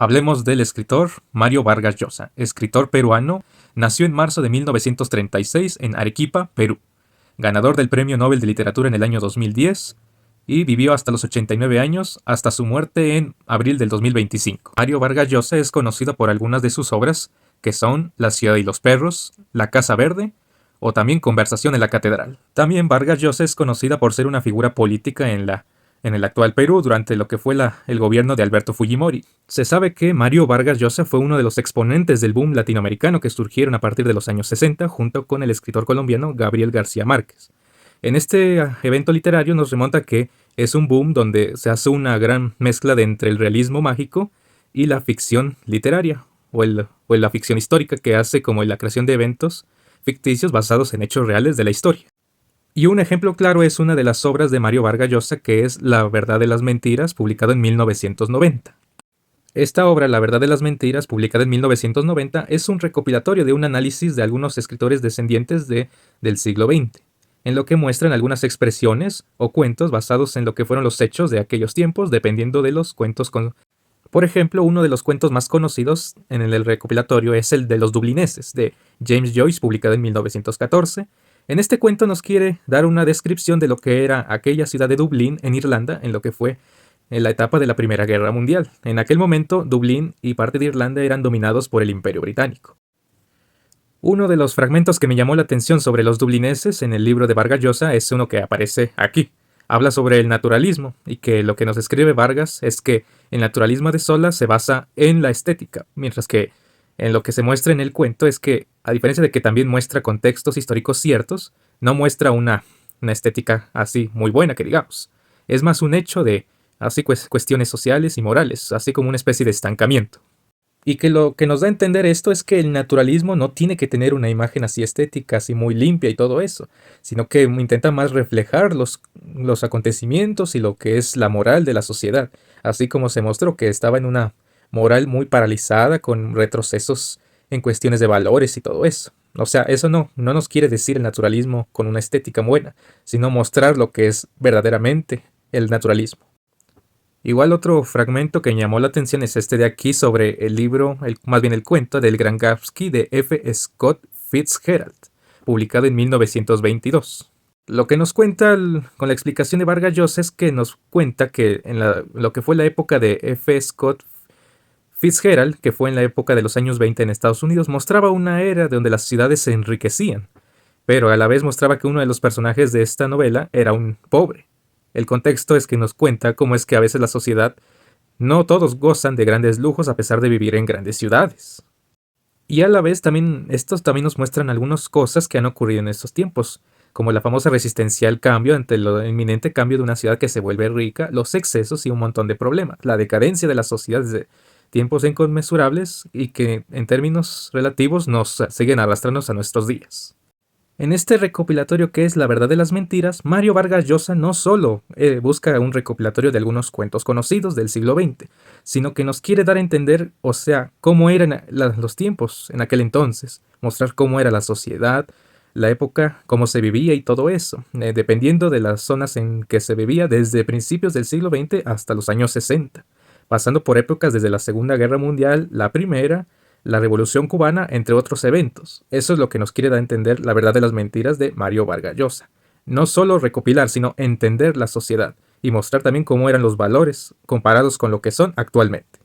Hablemos del escritor Mario Vargas Llosa, escritor peruano, nació en marzo de 1936 en Arequipa, Perú, ganador del Premio Nobel de Literatura en el año 2010 y vivió hasta los 89 años, hasta su muerte en abril del 2025. Mario Vargas Llosa es conocido por algunas de sus obras, que son La ciudad y los perros, La casa verde o también Conversación en la catedral. También Vargas Llosa es conocida por ser una figura política en el actual Perú durante lo que fue el gobierno de Alberto Fujimori. Se sabe que Mario Vargas Llosa fue uno de los exponentes del boom latinoamericano que surgieron a partir de los años 60 junto con el escritor colombiano Gabriel García Márquez. En este evento literario nos remonta que es un boom donde se hace una gran mezcla entre el realismo mágico y la ficción literaria o la ficción histórica que hace como la creación de eventos ficticios basados en hechos reales de la historia. Y un ejemplo claro es una de las obras de Mario Vargas Llosa, que es La verdad de las mentiras, publicado en 1990. Esta obra, La verdad de las mentiras, publicada en 1990, es un recopilatorio de un análisis de algunos escritores descendientes del siglo XX, en lo que muestran algunas expresiones o cuentos basados en lo que fueron los hechos de aquellos tiempos, dependiendo de los cuentos. Por ejemplo, uno de los cuentos más conocidos en el recopilatorio es el de los dublineses, de James Joyce, publicado en 1914. En este cuento nos quiere dar una descripción de lo que era aquella ciudad de Dublín, en Irlanda, en lo que fue en la etapa de la Primera Guerra Mundial. En aquel momento, Dublín y parte de Irlanda eran dominados por el Imperio Británico. Uno de los fragmentos que me llamó la atención sobre los dublineses en el libro de Vargas Llosa es uno que aparece aquí. Habla sobre el naturalismo y que lo que nos escribe Vargas es que el naturalismo de Zola se basa en la estética, mientras que en lo que se muestra en el cuento es que, a diferencia de que también muestra contextos históricos ciertos, no muestra una estética así muy buena, que digamos. Es más un hecho de así cuestiones sociales y morales, así como una especie de estancamiento. Y que lo que nos da a entender esto es que el naturalismo no tiene que tener una imagen así estética, así muy limpia y todo eso, sino que intenta más reflejar los acontecimientos y lo que es la moral de la sociedad, así como se mostró que estaba en una moral muy paralizada con retrocesos en cuestiones de valores y todo eso. O sea, eso no nos quiere decir el naturalismo con una estética buena, sino mostrar lo que es verdaderamente el naturalismo. Igual otro fragmento que me llamó la atención es este de aquí sobre el libro, más bien el cuento del Gran Gatsby de F. Scott Fitzgerald, publicado en 1922. Lo que nos cuenta con la explicación de Vargas Llosa es que nos cuenta que en lo que fue la época de F. Scott Fitzgerald, que fue en la época de los años 20 en Estados Unidos, mostraba una era donde las ciudades se enriquecían, pero a la vez mostraba que uno de los personajes de esta novela era un pobre. El contexto es que nos cuenta cómo es que a veces la sociedad no todos gozan de grandes lujos a pesar de vivir en grandes ciudades. Y a la vez estos también nos muestran algunas cosas que han ocurrido en estos tiempos, como la famosa resistencia al cambio ante el inminente cambio de una ciudad que se vuelve rica, los excesos y un montón de problemas, la decadencia de la sociedad desde tiempos inconmensurables y que en términos relativos nos siguen arrastrándonos a nuestros días. En este recopilatorio que es La verdad de las mentiras, Mario Vargas Llosa no solo busca un recopilatorio de algunos cuentos conocidos del siglo XX, sino que nos quiere dar a entender, o sea, cómo eran los tiempos en aquel entonces, mostrar cómo era la sociedad, la época, cómo se vivía y todo eso, dependiendo de las zonas en que se vivía desde principios del siglo XX hasta los años 60, pasando por épocas desde la Segunda Guerra Mundial, la Primera, la Revolución Cubana, entre otros eventos. Eso es lo que nos quiere dar a entender La verdad de las mentiras de Mario Vargas Llosa. No solo recopilar, sino entender la sociedad y mostrar también cómo eran los valores comparados con lo que son actualmente.